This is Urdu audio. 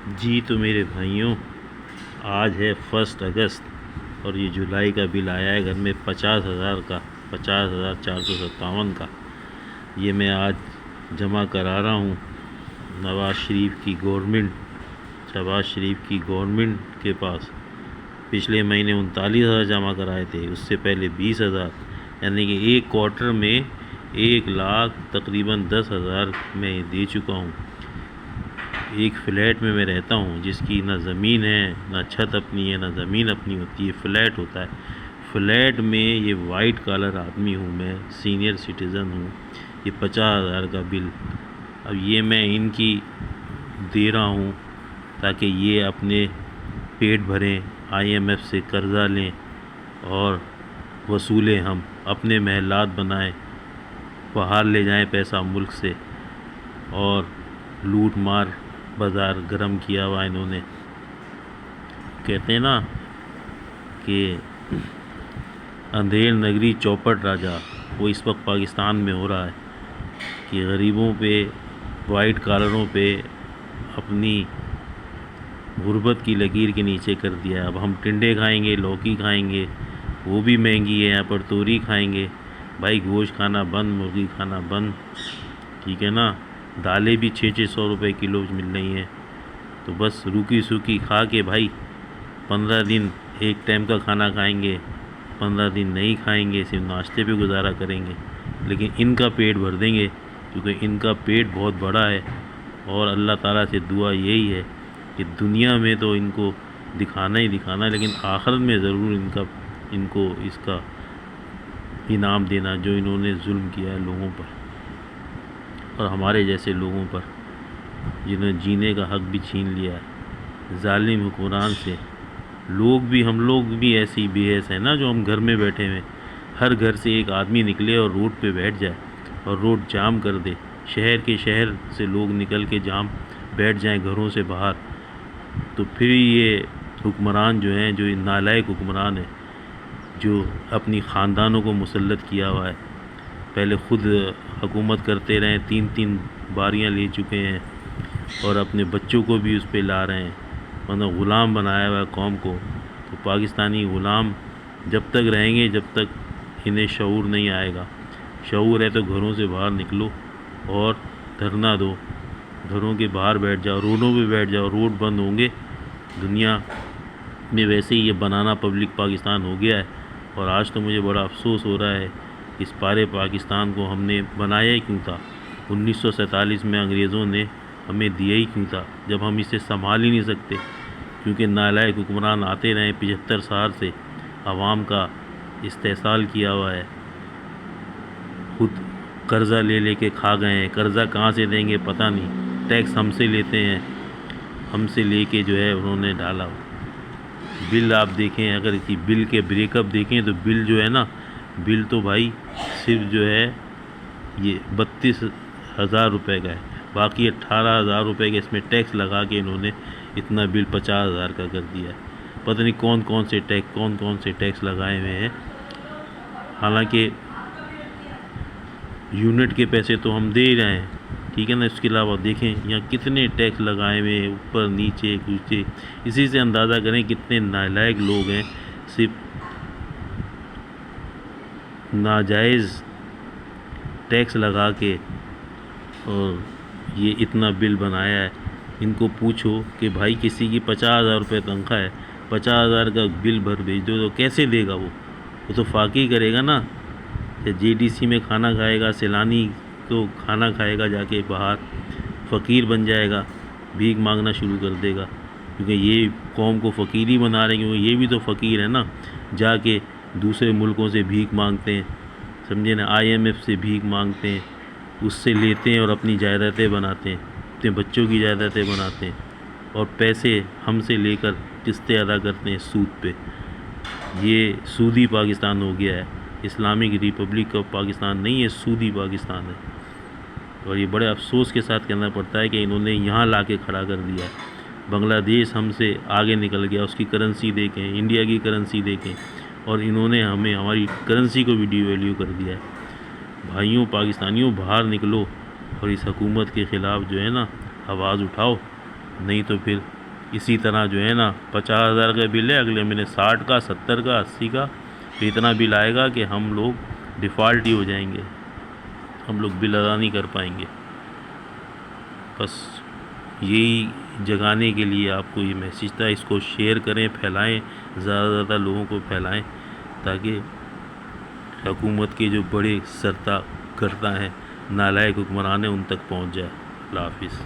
جی تو میرے بھائیوں، آج ہے 1 اگست اور یہ جولائی کا بل آیا ہے گھر میں 50,000 کا، 50,457 کا۔ یہ میں آج جمع کرا رہا ہوں نواز شریف کی گورنمنٹ کے پاس۔ پچھلے مہینے 39,000 جمع کرائے تھے، اس سے پہلے 20,000، یعنی کہ ایک کوارٹر میں 1,00,000 تقریباً 10,000 میں دے چکا ہوں۔ ایک فلیٹ میں رہتا ہوں جس کی نہ زمین ہے، نہ چھت اپنی ہے، نہ زمین اپنی ہوتی ہے، فلیٹ ہوتا ہے۔ فلیٹ میں یہ وائٹ کالر آدمی ہوں، میں سینئر سٹیزن ہوں۔ یہ 50,000 کا بل اب یہ میں ان کی دے رہا ہوں تاکہ یہ اپنے پیٹ بھریں، IMF سے قرضہ لیں اور وصولیں، ہم اپنے محلات بنائیں، باہر لے جائیں پیسہ ملک سے، اور لوٹ مار بازار گرم کیا ہوا انہوں نے۔ کہتے ہیں نا کہ اندھیر نگری چوپٹ راجا، وہ اس وقت پاکستان میں ہو رہا ہے کہ غریبوں پہ، وائٹ کالروں پہ اپنی غربت کی لکیر کے نیچے کر دیا ہے۔ اب ہم ٹنڈے کھائیں گے، لوکی کھائیں گے، وہ بھی مہنگی ہے، یہاں پر توری کھائیں گے۔ بھائی گوشت کھانا بند، مرغی کھانا بند، ٹھیک ہے نا۔ دالیں بھی 600 روپے کلو مل رہی ہیں، تو بس روکی سوکی کھا کے بھائی 15 دن ایک ٹائم کا کھانا کھائیں گے، 15 دن نہیں کھائیں گے، صرف ناشتے پہ گزارا کریں گے، لیکن ان کا پیٹ بھر دیں گے کیونکہ ان کا پیٹ بہت بڑا ہے۔ اور اللہ تعالیٰ سے دعا یہی ہے کہ دنیا میں تو ان کو دکھانا ہی دکھانا، لیکن آخرت میں ضرور ان کو اس کا انعام دینا جو انہوں نے ظلم کیا ہے لوگوں پر، اور ہمارے جیسے لوگوں پر جنہوں نے جینے کا حق بھی چھین لیا ہے ظالم حکمران سے۔ ہم لوگ بھی ایسی بے حیث ہیں نا، جو ہم گھر میں بیٹھے ہوئے، ہر گھر سے ایک آدمی نکلے اور روڈ پہ بیٹھ جائے اور روڈ جام کر دے، شہر سے لوگ نکل کے جام بیٹھ جائیں گھروں سے باہر، تو پھر یہ حکمران جو ہیں، جو نالائق حکمران ہیں، جو اپنی خاندانوں کو مسلط کیا ہوا ہے، پہلے خود حکومت کرتے رہے، 3 باریاں لے چکے ہیں، اور اپنے بچوں کو بھی اس پہ لا رہے ہیں، مطلب غلام بنایا ہوا ہے قوم کو۔ تو پاکستانی غلام جب تک رہیں گے جب تک انہیں شعور نہیں آئے گا۔ شعور ہے تو گھروں سے باہر نکلو اور دھرنا دو، گھروں کے باہر بیٹھ جاؤ، روڈوں پہ بیٹھ جاؤ، روڈ بند ہوں گے۔ دنیا میں ویسے ہی یہ بنانا پبلک پاکستان ہو گیا ہے، اور آج تو مجھے بڑا افسوس ہو رہا ہے، اس پارے پاکستان کو ہم نے بنایا ہی کیوں تھا؟ 1947 میں انگریزوں نے ہمیں دیا ہی کیوں تھا جب ہم اسے سنبھال ہی نہیں سکتے؟ کیونکہ نالائق حکمران آتے رہے 75 سال سے، عوام کا استحصال کیا ہوا ہے، خود قرضہ لے کے کھا گئے ہیں۔ قرضہ کہاں سے دیں گے پتہ نہیں، ٹیکس ہم سے لیتے ہیں، ہم سے لے کے جو ہے انہوں نے ڈالا۔ بل آپ دیکھیں، اگر کی بل کے بریک اپ دیکھیں تو بل جو ہے نا، بل تو بھائی صرف جو ہے یہ 32,000 روپے کا ہے، باقی 18,000 روپے کے اس میں ٹیکس لگا کے انہوں نے اتنا بل 50,000 کا کر دیا ہے۔ پتہ نہیں کون کون سے ٹیکس لگائے ہوئے ہیں، حالانکہ یونٹ کے پیسے تو ہم دے رہے ہیں، ٹھیک ہے نا۔ اس کے علاوہ دیکھیں یہاں کتنے ٹیکس لگائے ہوئے ہیں، اوپر نیچے کچھ، اسی سے اندازہ کریں کتنے نالائق لوگ ہیں، صرف ناجائز ٹیکس لگا کے اور یہ اتنا بل بنایا ہے۔ ان کو پوچھو کہ بھائی کسی کی 50,000 روپے تنخواہ ہے، 50,000 کا بل بھیج دو تو کیسے دے گا؟ وہ تو فاقی کرے گا نا، JDC میں کھانا کھائے گا، سیلانی تو کھانا کھائے گا جا کے باہر، فقیر بن جائے گا، بھیک مانگنا شروع کر دے گا، کیونکہ یہ قوم کو فقیر ہی بنا رہے ہیں، کیونکہ یہ بھی تو فقیر ہے نا، جا کے دوسرے ملکوں سے بھیک مانگتے ہیں، سمجھے نا، IMF سے بھیک مانگتے ہیں، اس سے لیتے ہیں اور اپنی جائیدادیں بناتے ہیں، اپنے بچوں کی جائیدادیں بناتے ہیں، اور پیسے ہم سے لے کر قسطیں ادا کرتے ہیں سود پہ۔ یہ سودی پاکستان ہو گیا ہے، اسلامک ریپبلک آف پاکستان نہیں ہے، سودی پاکستان ہے۔ اور یہ بڑے افسوس کے ساتھ کہنا پڑتا ہے کہ انہوں نے یہاں لا کے کھڑا کر دیا ہے۔ بنگلہ دیش ہم سے آگے نکل گیا، اس کی کرنسی دیکھیں، انڈیا کی کرنسی دیکھیں، اور انہوں نے ہماری کرنسی کو بھی ڈی ویلیو کر دیا ہے۔ بھائیوں پاکستانیوں، باہر نکلو اور اس حکومت کے خلاف جو ہے نا آواز اٹھاؤ، نہیں تو پھر اسی طرح جو ہے نا 50,000 کا بل ہے، اگلے مہینے 60 کا، 70 کا، 80 کا، تو اتنا بل آئے گا کہ ہم لوگ ڈیفالٹ ہی ہو جائیں گے، ہم لوگ بل ادا نہیں کر پائیں گے۔ بس یہی جگانے کے لیے آپ کو یہ میسیج تھا، اس کو شیئر کریں، پھیلائیں، زیادہ سے زیادہ لوگوں کو پھیلائیں، تاکہ حکومت کے جو بڑے سرتا کرتا ہیں، نالائق حکمران ہیں، ان تک پہنچ جائے۔ اللہ حافظ۔